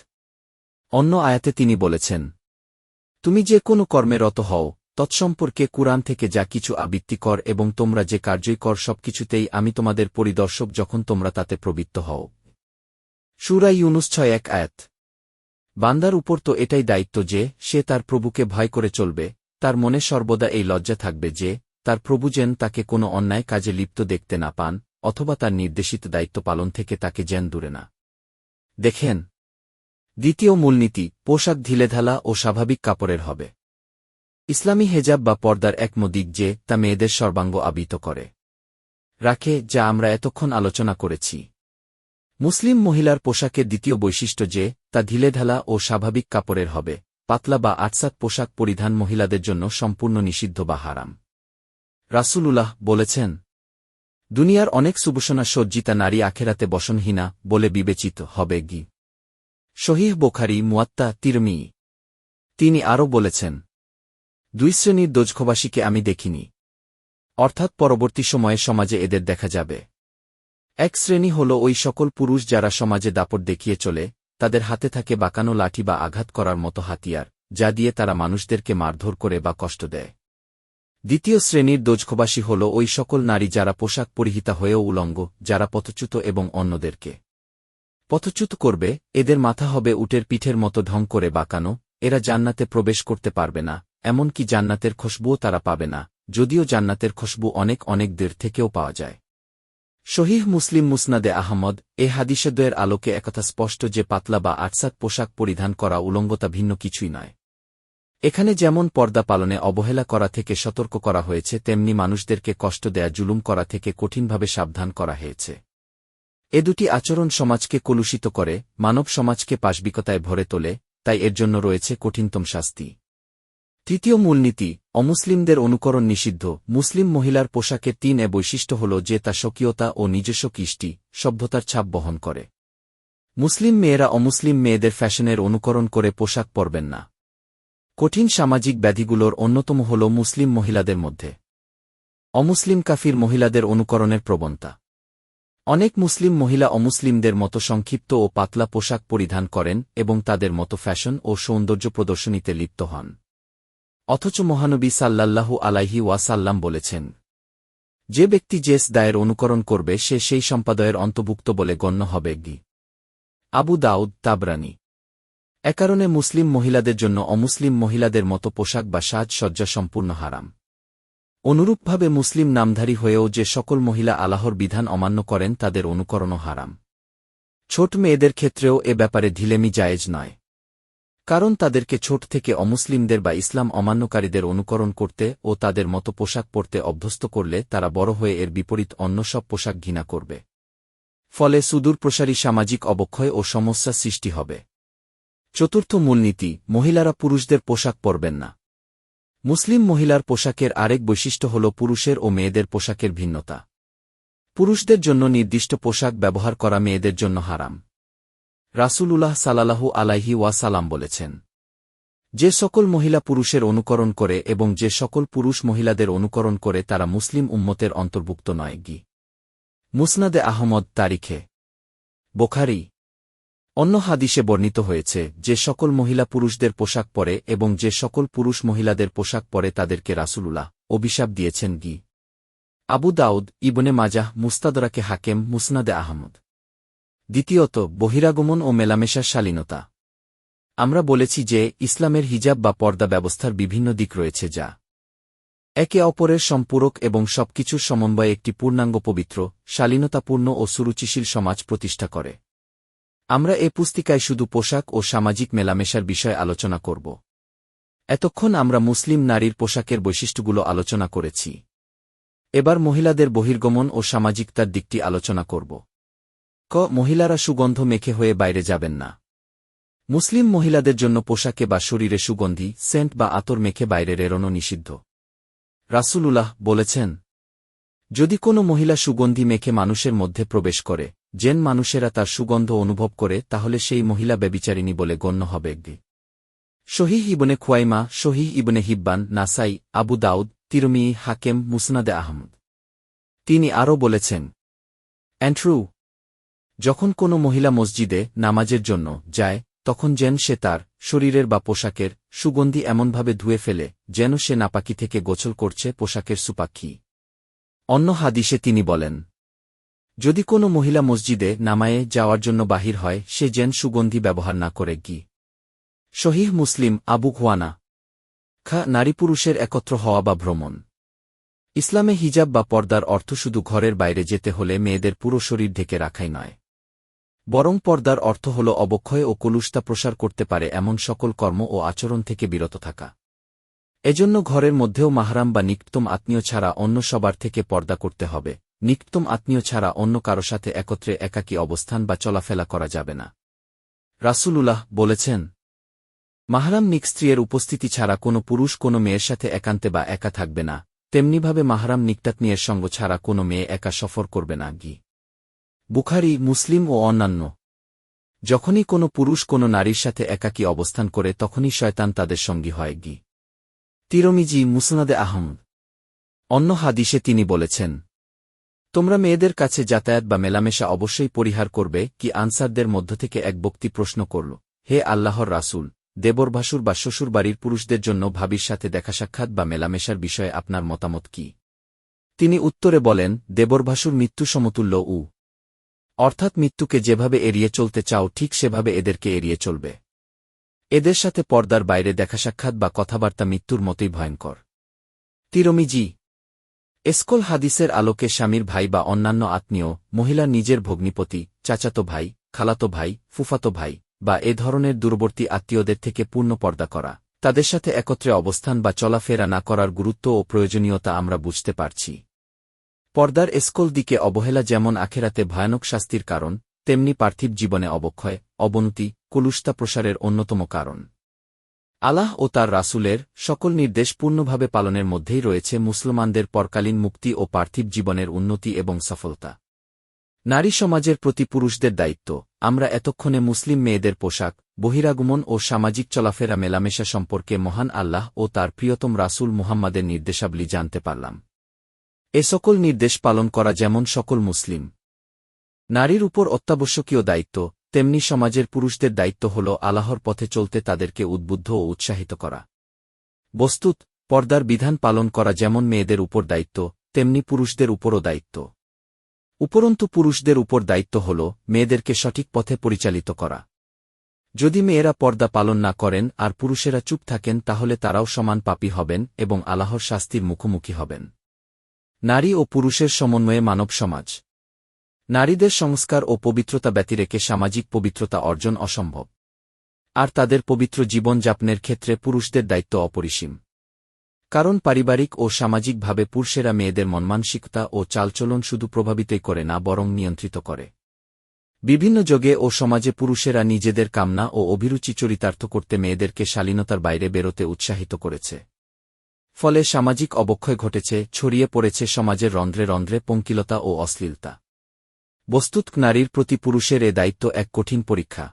অন্য আয়াতে তিনি বলেছেন, তুমি যে কোনো কর্মে রত হও তৎসম্পর্কে কুরআন থেকে যা কিছু আবৃত্তি কর এবং তোমরা যে কার্যই কর সবকিছুতেই আমি তোমাদের পরিদর্শক যখন তোমরা তাতে প্রবৃত্ত হও। সূরা ইউনুস 6:1 আয়াত। বান্দার উপর তো এটাই দায়িত্ব যে সে তার প্রভুকে ভয় করে চলবে, তার মনে সর্বদা এই লজ্জা থাকবে যে তার প্রভু যেন তাকে কোনো অন্যায় কাজে লিপ্ত দেখতে না পান অথবা তার নির্দেশিত দায়িত্ব পালন থেকে তাকে যেন দূরে না দেখেন। দ্বিতীয় মূলনীতি, পোশাক ঢিলেঢালা ও স্বাভাবিক কাপড়ের হবে। ইসলামী হেজাব বা পর্দার এক দিক যে তা মেয়েদের সর্বাঙ্গ আবৃত করে রাখে, যা আমরা এতক্ষণ আলোচনা করেছি। মুসলিম মহিলার পোশাকের দ্বিতীয় বৈশিষ্ট্য যে তা ঢিলেঢালা ও স্বাভাবিক কাপড়ের হবে। পাতলা বা আটসাত পোশাক পরিধান মহিলাদের জন্য সম্পূর্ণ নিষিদ্ধ বা হারাম। রাসূলুল্লাহ বলেছেন, দুনিয়ার অনেক সুবসনা সজ্জিতা নারী আখেরাতে বসনহীনা বলে বিবেচিত হবে গি। সহিহ বুখারী, মুয়াত্তা, তিরমিজি। তিনি আরও বলেছেন, দুই শ্রেণীর দোজখবাসীকে আমি দেখিনি, অর্থাৎ পরবর্তী সময়ে সমাজে এদের দেখা যাবে। এক শ্রেণী হল ওই সকল পুরুষ যারা সমাজে দাপট দেখিয়ে চলে, তাদের হাতে থাকে বাঁকানো লাঠি বা আঘাত করার মতো হাতিয়ার, যা দিয়ে তারা মানুষদেরকে মারধর করে বা কষ্ট দেয়। দ্বিতীয় শ্রেণীর দোজখবাসী হল ওই সকল নারী যারা পোশাক পরিহিতা হয়েও উলঙ্গ, যারা পথচ্যুত এবং অন্যদেরকে পথচ্যুত করবে। এদের মাথা হবে উটের পিঠের মতো ঢং করে বাঁকানো, এরা জান্নাতে প্রবেশ করতে পারবে না, এমনকি জান্নাতের খুশবুও তারা পাবে না, যদিও জান্নাতের খুশবু অনেক অনেক দূর থেকেও পাওয়া যায়। সহিহ মুসলিম মুসনাদে আহমদ এ হাদিসদ্বয়ের আলোকে একথা স্পষ্ট যে পাতলা বা আটসাত পোশাক পরিধান করা উলঙ্গতা ভিন্ন কিছুই নয়। এখানে যেমন পর্দা পালনে অবহেলা করা থেকে সতর্ক করা হয়েছে, তেমনি মানুষদেরকে কষ্ট দেয়া জুলুম করা থেকে কঠিনভাবে সাবধান করা হয়েছে। এ দুটি আচরণ সমাজকে কলুষিত করে, মানব সমাজকে পাশবিকতায় ভরে তোলে, তাই এর জন্য রয়েছে কঠিনতম শাস্তি। তৃতীয় মূলনীতি, অমুসলিমদের অনুকরণ নিষিদ্ধ। মুসলিম মহিলার পোশাকের 3 বৈশিষ্ট্য হল যে তা স্বকীয়তা ও নিজস্ব কৃষ্টি, সভ্যতার ছাপ বহন করে। মুসলিম মেয়েরা অমুসলিম মেয়েদের ফ্যাশনের অনুকরণ করে পোশাক পরবেন না। কঠিন সামাজিক ব্যাধিগুলোর অন্যতম হল মুসলিম মহিলাদের মধ্যে অমুসলিম কাফির মহিলাদের অনুকরণের প্রবণতা। অনেক মুসলিম মহিলা অমুসলিমদের মতো সংক্ষিপ্ত ও পাতলা পোশাক পরিধান করেন এবং তাদের মতো ফ্যাশন ও সৌন্দর্য প্রদর্শনীতে লিপ্ত হন। অথচ মহানবী সাল্লাল্লাহু আলাইহি ওয়াসাল্লাম বলেছেন, যে ব্যক্তি জেস দায়ের অনুকরণ করবে সে সেই সম্পাদয়ের অন্তর্ভুক্ত বলে গণ্য হবে গি। আবু দাউদ, তাবরানী। এ কারণে মুসলিম মহিলাদের জন্য অমুসলিম মহিলাদের মতো পোশাক বা সাজসজ্জা সম্পূর্ণ হারাম। অনুরূপভাবে মুসলিম নামধারী হয়েও যে সকল মহিলা আল্লাহর বিধান অমান্য করেন তাদের অনুকরণও হারাম। ছোট মেয়েদের ক্ষেত্রেও এ ব্যাপারে ঢিলেমি জায়েজ নয়, কারণ তাদেরকে ছোট থেকে অমুসলিমদের বা ইসলাম অমান্যকারীদের অনুকরণ করতে ও তাদের মতো পোশাক পরতে অভ্যস্ত করলে তারা বড় হয়ে এর বিপরীত অন্য সব পোশাক ঘৃণা করবে। ফলে সুদূরপ্রসারী সামাজিক অবক্ষয় ও সমস্যা সৃষ্টি হবে। চতুর্থ মূলনীতি, মহিলারা পুরুষদের পোশাক পরবেন না। মুসলিম মহিলার পোশাকের আরেক বৈশিষ্ট্য হল পুরুষের ও মেয়েদের পোশাকের ভিন্নতা। পুরুষদের জন্য নির্দিষ্ট পোশাক ব্যবহার করা মেয়েদের জন্য হারাম। রাসূলুল্লাহ সাল্লাল্লাহু আলাইহি ওয়াসাল্লাম বলেছেন, যে সকল মহিলা পুরুষের অনুকরণ করে এবং যে সকল পুরুষ মহিলাদের অনুকরণ করে তারা মুসলিম উম্মতের অন্তর্ভুক্ত নয় গি। মুসনাদে আহমদ, তারিখে বুখারী। অন্য হাদিসে বর্ণিত হয়েছে, যে সকল মহিলা পুরুষদের পোশাক পরে এবং যে সকল পুরুষ মহিলাদের পোশাক পরে তাদেরকে রাসূলুল্লাহ অভিশাপ দিয়েছেন গি। আবু দাউদ, ইবনে মাজাহ, মুস্তাদরাকে হাকেম, মুসনাদে আহমদ। দ্বিতীয়ত, বহিরাগমন ও মেলামেশার শালীনতা। আমরা বলেছি যে ইসলামের হিজাব বা পর্দা ব্যবস্থার বিভিন্ন দিক রয়েছে যা একে অপরের সম্পূরক এবং সবকিছুর সমন্বয়ে একটি পূর্ণাঙ্গ পবিত্র, শালীনতাপূর্ণ ও সুরুচিশীল সমাজ প্রতিষ্ঠা করে। আমরা এ পুস্তিকায় শুধু পোশাক ও সামাজিক মেলামেশার বিষয় আলোচনা করব। এতক্ষণ আমরা মুসলিম নারীর পোশাকের বৈশিষ্ট্যগুলো আলোচনা করেছি। এবার মহিলাদের বহির্গমন ও সামাজিকতার দিকটি আলোচনা করব। মহিলারা সুগন্ধ মেখে হয়ে বাইরে যাবেন না। মুসলিম মহিলাদের জন্য পোশাকে বা শরীরে সুগন্ধি, সেন্ট বা আতর মেখে বাইরে এড়ানো নিষিদ্ধ। রাসূলুল্লাহ বলেছেন, যদি কোনো মহিলা সুগন্ধি মেখে মানুষের মধ্যে প্রবেশ করে, যেন মানুষেরা তার সুগন্ধ অনুভব করে, তাহলে সেই মহিলা ব্যভিচারিণী বলে গণ্য হবে। সহিহ ইবনে খুয়াইমা, সহিহ ইবনে হিব্বান, নাসাই, আবু দাউদ, তিরমিজি, হাকেম, মুসনাদে আহমদ। তিনি আরও বলেছেন, অ্যান্ড্রু, যখন কোনো মহিলা মসজিদে নামাজের জন্য যায়, তখন যেন সে তার শরীরের বা পোশাকের সুগন্ধি এমনভাবে ধুয়ে ফেলে যেন সে নাপাকি থেকে গোছল করছে পোশাকের সুপাক্ষী। অন্য হাদিসে তিনি বলেন, যদি কোনো মহিলা মসজিদে নামায়ে যাওয়ার জন্য বাহির হয় সে যেন সুগন্ধি ব্যবহার না করে গি। সহিহ মুসলিম আবু হুয়ানা। নারী পুরুষের একত্র হওয়া বা ভ্রমণ। ইসলামে হিজাব বা পর্দার অর্থ শুধু ঘরের বাইরে যেতে হলে মেয়েদের পুরো শরীর ঢেকে রাখাই নয়, বরং পর্দার অর্থ হল অবক্ষয় ও কলুষতা প্রসার করতে পারে এমন সকল কর্ম ও আচরণ থেকে বিরত থাকা। এজন্য ঘরের মধ্যেও মাহরাম বা নিকটতম আত্মীয় ছাড়া অন্য সবার থেকে পর্দা করতে হবে। নিকটতম আত্মীয় ছাড়া অন্য কারো সাথে একত্রে একাকী অবস্থান বা চলাফেরা করা যাবে না। রাসূলুল্লাহ বলেছেন, মাহরাম নিক স্ত্রীর উপস্থিতি ছাড়া কোনো পুরুষ কোনো মেয়ের সাথে একান্তে বা একা থাকবে না, তেমনিভাবে মাহরাম নিকটাত্মীয়ের সঙ্গ ছাড়া কোনো মেয়ে একা সফর করবে না গি। বুখারী, মুসলিম ও অন্যান্য। যখনই কোনো পুরুষ কোনো নারীর সাথে একাকী অবস্থান করে তখনই শয়তান তাদের সঙ্গী হয় গি। তিরমিজি, মুসনাদে আহমদ। অন্য হাদিসে তিনি বলেছেন, তোমরা মেয়েদের কাছে যাতায়াত বা মেলামেশা অবশ্যই পরিহার করবে কি? আনসারদের মধ্য থেকে এক ব্যক্তি প্রশ্ন করল, হে আল্লাহর রাসূল, দেবরভাসুর বা শ্বশুরবাড়ির পুরুষদের জন্য ভাবির সাথে দেখা সাক্ষাৎ বা মেলামেশার বিষয়ে আপনার মতামত কি? তিনি উত্তরে বলেন, দেবরভাসুর মৃত্যু সমতুল্য অর্থাৎ মৃত্যুকে যেভাবে এড়িয়ে চলতে চাও ঠিক সেভাবে এদেরকে এড়িয়ে চলবে। এদের সাথে পর্দার বাইরে দেখা সাক্ষাৎ বা কথাবার্তা মৃত্যুর মতোই ভয়ঙ্কর। তিরমিজি। এসকল হাদিসের আলোকে স্বামীর ভাই বা অন্যান্য আত্মীয়, মহিলা নিজের ভগ্নিপতি, চাচাতো ভাই, খালাতো ভাই, ফুফাতো ভাই বা এ ধরনের দূরবর্তী আত্মীয়দের থেকে পূর্ণ পর্দা করা, তাদের সাথে একত্রে অবস্থান বা চলাফেরা না করার গুরুত্ব ও প্রয়োজনীয়তা আমরা বুঝতে পারছি। পর্দার এসকল দিকে অবহেলা যেমন আখেরাতে ভয়ানক শাস্তির কারণ, তেমনি পার্থিব জীবনে অবক্ষয়, অবনতি, কলুষতা প্রসারের অন্যতম কারণ। আল্লাহ ও তার রাসূলের সকল নির্দেশ পূর্ণভাবে পালনের মধ্যেই রয়েছে মুসলমানদের পরকালীন মুক্তি ও পার্থিব জীবনের উন্নতি এবং সফলতা। নারী সমাজের প্রতি পুরুষদের দায়িত্ব। আমরা এতক্ষণে মুসলিম মেয়েদের পোশাক, বহিরাগমন ও সামাজিক চলাফেরা মেলামেশা সম্পর্কে মহান আল্লাহ ও তার প্রিয়তম রাসূল মুহাম্মাদের নির্দেশাবলী জানতে পারলাম। এ সকল নির্দেশ পালন করা যেমন সকল মুসলিম নারীর উপর অত্যাবশ্যকীয় দায়িত্ব, তেমনি সমাজের পুরুষদের দায়িত্ব হল আল্লাহর পথে চলতে তাদেরকে উদ্বুদ্ধ ও উৎসাহিত করা। বস্তুত পর্দার বিধান পালন করা যেমন মেয়েদের উপর দায়িত্ব, তেমনি পুরুষদের উপরও দায়িত্ব। উপরন্তু পুরুষদের উপর দায়িত্ব হল মেয়েদেরকে সঠিক পথে পরিচালিত করা। যদি মেয়েরা পর্দা পালন না করেন আর পুরুষেরা চুপ থাকেন তাহলে তারাও সমান পাপী হবেন এবং আল্লাহর শাস্তির মুখোমুখি হবেন। নারী ও পুরুষের সমন্বয়ে মানব সমাজ। নারীদের সংস্কার ও পবিত্রতা ব্যতিরেকে সামাজিক পবিত্রতা অর্জন অসম্ভব। আর তাদের পবিত্র জীবনযাপনের ক্ষেত্রে পুরুষদের দায়িত্ব অপরিসীম। কারণ পারিবারিক ও সামাজিকভাবে পুরুষেরা মেয়েদের মনমানসিকতা ও চালচলন শুধু প্রভাবিতই করে না বরং নিয়ন্ত্রিত করে। বিভিন্ন যুগে ও সমাজে পুরুষেরা নিজেদের কামনা ও অভিরুচি চরিতার্থ করতে মেয়েদেরকে শালীনতার বাইরে বেরোতে উৎসাহিত করেছে। ফলে সামাজিক অবক্ষয় ঘটেছে, ছড়িয়ে পড়েছে সমাজের রন্ধ্রে রন্ধ্রে পঙ্কিলতা ও অশ্লীলতা। বস্তুত নারীর প্রতি পুরুষের এ দায়িত্ব এক কঠিন পরীক্ষা।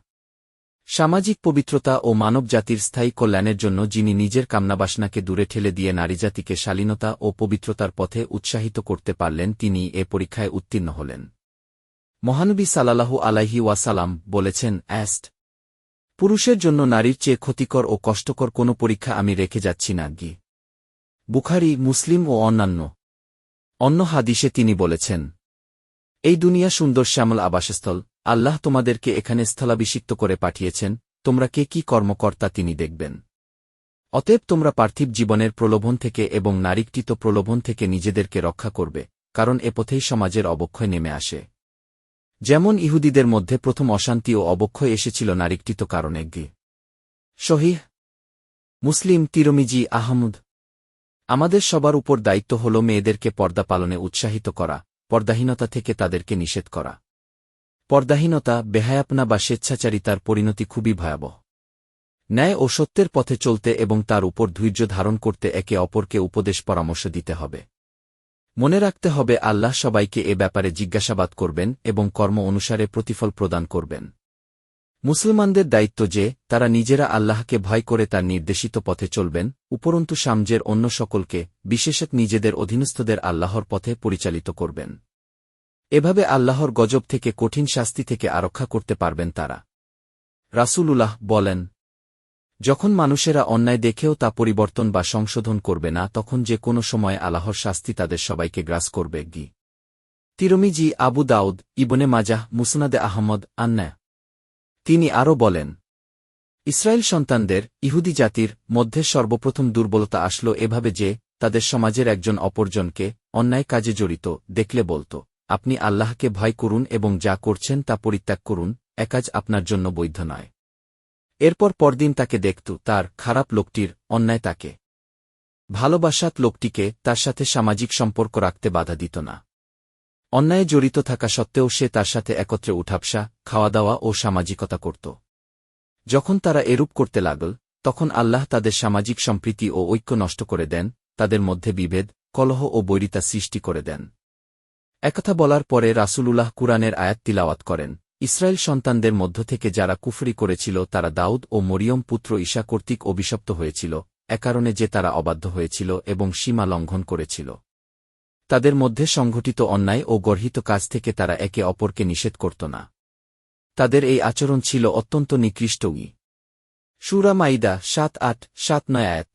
সামাজিক পবিত্রতা ও মানব জাতির স্থায়ী কল্যাণের জন্য যিনি নিজের কামনাবাসনাকে দূরে ঠেলে দিয়ে নারীজাতিকে শালীনতা ও পবিত্রতার পথে উৎসাহিত করতে পারলেন তিনি এ পরীক্ষায় উত্তীর্ণ হলেন। মহানবী সাল্লাল্লাহু আলাইহি ওয়াসাল্লাম বলেছেন, পুরুষের জন্য নারীর চেয়ে ক্ষতিকর ও কষ্টকর কোনো পরীক্ষা আমি রেখে যাচ্ছি না গি। বুখারী, মুসলিম ও অন্যান্য। অন্য হাদিসে তিনি বলেছেন, এই দুনিয়া সুন্দর শ্যামল আবাসস্থল, আল্লাহ তোমাদেরকে এখানে স্থলাভিষিক্ত করে পাঠিয়েছেন, তোমরা কে কি কর্মকর্তা তিনি দেখবেন। অতএব তোমরা পার্থিব জীবনের প্রলোভন থেকে এবং নারীকৃত প্রলোভন থেকে নিজেদেরকে রক্ষা করবে, কারণ এ পথেই সমাজের অবক্ষয় নেমে আসে। যেমন ইহুদিদের মধ্যে প্রথম অশান্তি ও অবক্ষয় এসেছিল নারীকৃত কারণে গি। সহিহ মুসলিম, তিরমিজি, আহমদ। আমাদের সবার উপর দায়িত্ব হল মেয়েদেরকে পর্দা পালনে উৎসাহিত করা, পর্দাহীনতা থেকে তাদেরকে নিষেধ করা। পর্দাহীনতা, বেহায়াপনা বা স্বেচ্ছাচারিতার পরিণতি খুবই ভয়াবহ। ন্যায় ও সত্যের পথে চলতে এবং তার উপর ধৈর্য ধারণ করতে একে অপরকে উপদেশ পরামর্শ দিতে হবে। মনে রাখতে হবে আল্লাহ সবাইকে এ ব্যাপারে জিজ্ঞাসাবাদ করবেন এবং কর্ম অনুসারে প্রতিফল প্রদান করবেন। মুসলমানদের দায়িত্ব যে তারা নিজেরা আল্লাহকে ভয় করে তার নির্দেশিত পথে চলবেন, উপরন্তু সমাজের অন্য সকলকে, বিশেষত নিজেদের অধীনস্থদের আল্লাহর পথে পরিচালিত করবেন। এভাবে আল্লাহর গজব থেকে কঠিন শাস্তি থেকে আরক্ষা করতে পারবেন তারা। রাসূলুল্লাহ বলেন, যখন মানুষেরা অন্যায় দেখেও তা পরিবর্তন বা সংশোধন করবে না তখন যে কোনো সময় আল্লাহর শাস্তি তাদের সবাইকে গ্রাস করবে। তিরমিজি, আবু দাউদ, ইবনে মাজাহ, মুসনাদে আহমদ, আন্না। তিনি আরও বলেন, ইসরায়েল সন্তানদের, ইহুদি জাতির মধ্যে সর্বপ্রথম দুর্বলতা আসল এভাবে যে, তাদের সমাজের একজন অপরজনকে অন্যায় কাজে জড়িত দেখলে বলত, আপনি আল্লাহকে ভয় করুন এবং যা করছেন তা পরিত্যাগ করুন, এ কাজ আপনার জন্য বৈধ নয়। এরপর পরদিন তাকে দেখত তার খারাপ লোকটির অন্যায় তাকে ভালোবাসাত লোকটিকে তার সাথে সামাজিক সম্পর্ক রাখতে বাধা দিত না। অন্যায়ে জড়িত থাকা সত্ত্বেও সে তার সাথে একত্রে উঠাবসা, খাওয়া দাওয়া ও সামাজিকতা করত। যখন তারা এরূপ করতে লাগল, তখন আল্লাহ তাদের সামাজিক সম্প্রীতি ও ঐক্য নষ্ট করে দেন, তাদের মধ্যে বিভেদ, কলহ ও বৈরিতা সৃষ্টি করে দেন। একথা বলার পরে রাসূলুল্লাহ কুরআনের আয়াত তিলাওয়াত করেন, ইসরায়েল সন্তানদের মধ্য থেকে যারা কুফরি করেছিল তারা দাউদ ও মরিয়ম পুত্র ঈসা কর্তৃক অভিশপ্ত হয়েছিল, এ কারণে যে তারা অবাধ্য হয়েছিল এবং সীমা লঙ্ঘন করেছিল। তাদের মধ্যে সংঘটিত অন্যায় ও গর্হিত কাজ থেকে তারা একে অপরকে নিষেধ করত না। তাদের এই আচরণ ছিল অত্যন্ত নিকৃষ্টই। সূরা মাইদা ৭-৮-৭-৯ আয়াত।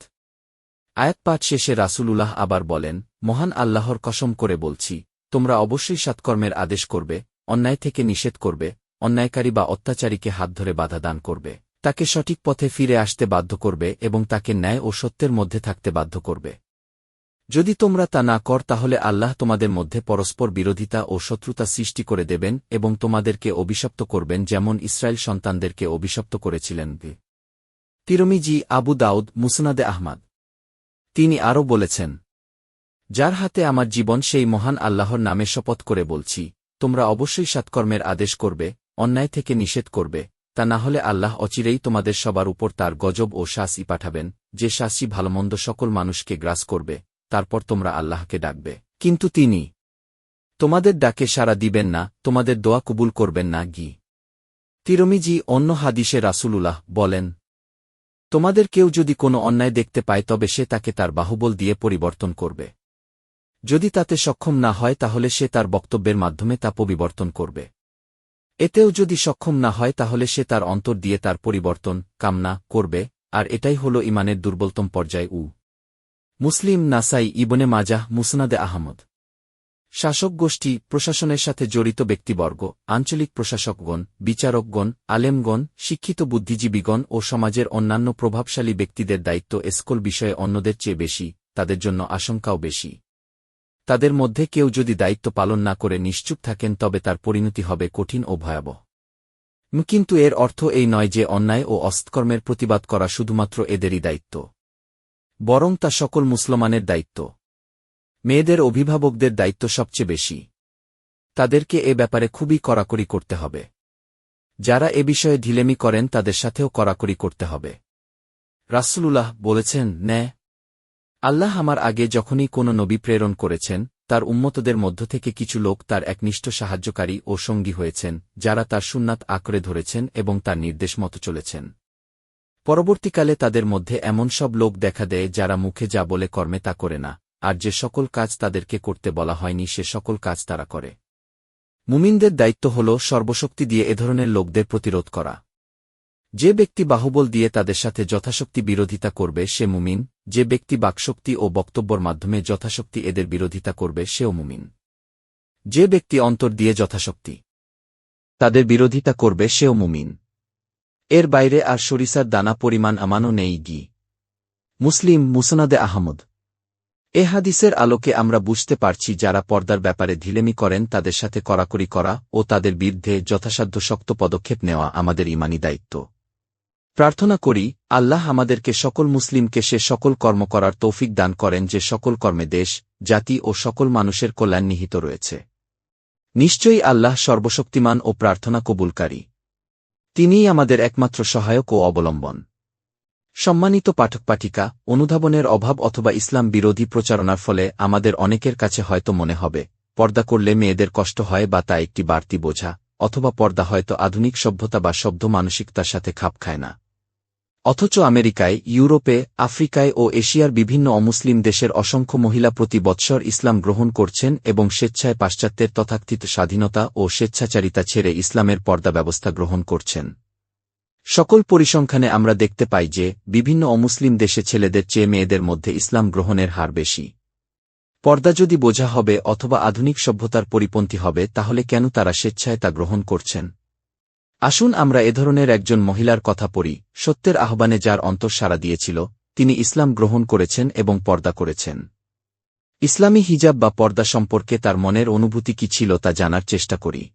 আয়াত পাঠ শেষে রাসূলুল্লাহ আবার বলেন, মহান আল্লাহর কসম করে বলছি, তোমরা অবশ্যই সৎকর্মের আদেশ করবে, অন্যায় থেকে নিষেধ করবে, অন্যায়কারী বা অত্যাচারীকে হাত ধরে বাধা দান করবে, তাকে সঠিক পথে ফিরে আসতে বাধ্য করবে এবং তাকে ন্যায় ও সত্যের মধ্যে থাকতে বাধ্য করবে। যদি তোমরা তা না কর তাহলে আল্লাহ তোমাদের মধ্যে পরস্পর বিরোধিতা ও শত্রুতা সৃষ্টি করে দেবেন এবং তোমাদেরকে অভিশপ্ত করবেন যেমন ইসরায়েল সন্তানদেরকে অভিশপ্ত করেছিলেন। তিরমিজি, আবু দাউদ, মুসনাদে আহমদ। তিনি আরও বলেছেন, যার হাতে আমার জীবন সেই মহান আল্লাহর নামে শপথ করে বলছি, তোমরা অবশ্যই সৎকর্মের আদেশ করবে, অন্যায় থেকে নিষেধ করবে, তা না হলে আল্লাহ অচিরেই তোমাদের সবার উপর তার গজব ও শাস্তি পাঠাবেন, যে শাস্তি ভালোমন্দ সকল মানুষকে গ্রাস করবে। তারপর তোমরা আল্লাহকে ডাকবে, কিন্তু তিনি তোমাদের ডাকে সাড়া দিবেন না, তোমাদের দোয়া কবুল করবেন না। তিরমিজি, অন্য হাদিসে রাসূলুল্লাহ বলেন, তোমাদের কেউ যদি কোনো অন্যায় দেখতে পায় তবে সে তাকে তার বাহুবল দিয়ে পরিবর্তন করবে। যদি তাতে সক্ষম না হয় তাহলে সে তার বক্তব্যের মাধ্যমে তা পরিবর্তন করবে। এতেও যদি সক্ষম না হয় তাহলে সে তার অন্তর দিয়ে তার পরিবর্তন কামনা করবে, আর এটাই হল ঈমানের দুর্বলতম পর্যায়। মুসলিম, নাসাই, ইবনে মাজাহ, মুসনাদে আহমদ। শাসক গোষ্ঠী, প্রশাসনের সাথে জড়িত ব্যক্তিবর্গ, আঞ্চলিক প্রশাসকগণ, বিচারকগণ, আলেমগণ, শিক্ষিত বুদ্ধিজীবীগণ ও সমাজের অন্যান্য প্রভাবশালী ব্যক্তিদের দায়িত্ব এসকল বিষয়ে অন্যদের চেয়ে বেশি, তাদের জন্য আশঙ্কাও বেশি। তাদের মধ্যে কেউ যদি দায়িত্ব পালন না করে নিশ্চুপ থাকেন তবে তার পরিণতি হবে কঠিন ও ভয়াবহ। কিন্তু এর অর্থ এই নয় যে অন্যায় ও অসৎকর্মের প্রতিবাদ করা শুধুমাত্র এদেরই দায়িত্ব, বরং তা সকল মুসলমানের দায়িত্ব। মেয়েদের অভিভাবকদের দায়িত্ব সবচেয়ে বেশি। তাদেরকে এ ব্যাপারে খুবই কড়াকড়ি করতে হবে। যারা এ বিষয়ে ঢিলেমি করেন তাদের সাথেও কড়াকড়ি করতে হবে। রাসূলুল্লাহ বলেছেন, আল্লাহ আমার আগে যখনই কোনো নবী প্রেরণ করেছেন, তার উম্মতদের মধ্য থেকে কিছু লোক তার একনিষ্ঠ সাহায্যকারী ও সঙ্গী হয়েছেন, যারা তার সুন্নাত আঁকড়ে ধরেছেন এবং তার নির্দেশ মতো চলেছেন। পরবর্তীকালে তাদের মধ্যে এমন সব লোক দেখা দেয় যারা মুখে যা বলে কর্মে তা করে না, আর যে সকল কাজ তাদেরকে করতে বলা হয়নি সে সকল কাজ তারা করে। মুমিনদের দায়িত্ব হল সর্বশক্তি দিয়ে এ ধরনের লোকদের প্রতিরোধ করা। যে ব্যক্তি বাহুবল দিয়ে তাদের সাথে যথাশক্তি বিরোধিতা করবে সে মুমিন, যে ব্যক্তি বাকশক্তি ও বক্তব্যের মাধ্যমে যথাশক্তি এদের বিরোধিতা করবে সেও মুমিন। যে ব্যক্তি অন্তর দিয়ে যথাশক্তি তাদের বিরোধিতা করবে সেও মুমিন। এর বাইরে আর সরিষার দানা পরিমাণ আমানও নেই। মুসলিম, মুসনাদে আহমদ। এ হাদিসের আলোকে আমরা বুঝতে পারছি যারা পর্দার ব্যাপারে ঢিলেমি করেন তাদের সাথে কড়াকড়ি করা ও তাদের বিরুদ্ধে যথাসাধ্য শক্ত পদক্ষেপ নেওয়া আমাদের ঈমানী দায়িত্ব। প্রার্থনা করি, আল্লাহ আমাদেরকে সকল মুসলিমকে সে সকল কর্ম করার তৌফিক দান করেন যে সকল কর্মে দেশ, জাতি ও সকল মানুষের কল্যাণ নিহিত রয়েছে। নিশ্চয়ই আল্লাহ সর্বশক্তিমান ও প্রার্থনা কবুলকারী। তিনিই আমাদের একমাত্র সহায়ক ও অবলম্বন। সম্মানিত পাঠক পাঠিকা, অনুধাবনের অভাব অথবা ইসলাম বিরোধী প্রচারণার ফলে আমাদের অনেকের কাছে হয়তো মনে হবে, পর্দা করলে মেয়েদের কষ্ট হয় বা তা একটি বাড়তি বোঝা, অথবা পর্দা হয়তো আধুনিক সভ্যতা বা সভ্য মানসিকতার সাথে খাপ খায় না। অথচ আমেরিকায়, ইউরোপে, আফ্রিকায় ও এশিয়ার বিভিন্ন অমুসলিম দেশের অসংখ্য মহিলা প্রতি বৎসর ইসলাম গ্রহণ করছেন এবং স্বেচ্ছায় পাশ্চাত্যের তথাকথিত স্বাধীনতা ও স্বেচ্ছাচারিতা ছেড়ে ইসলামের পর্দা ব্যবস্থা গ্রহণ করছেন। সকল পরিসংখ্যানে আমরা দেখতে পাই যে বিভিন্ন অমুসলিম দেশে ছেলেদের চেয়ে মেয়েদের মধ্যে ইসলাম গ্রহণের হার বেশি। পর্দা যদি বোঝা হবে অথবা আধুনিক সভ্যতার পরিপন্থী হবে তাহলে কেন তারা স্বেচ্ছায় তা গ্রহণ করছেন? আসুন আমরা এ ধরনের একজন মহিলার কথা পড়ি, সত্যের আহ্বানে যার অন্তর সাড়া দিয়েছিল, তিনি ইসলাম গ্রহণ করেছেন এবং পর্দা করেছেন। ইসলামী হিজাব বা পর্দা সম্পর্কে তার মনের অনুভূতি কি ছিল তা জানার চেষ্টা করি।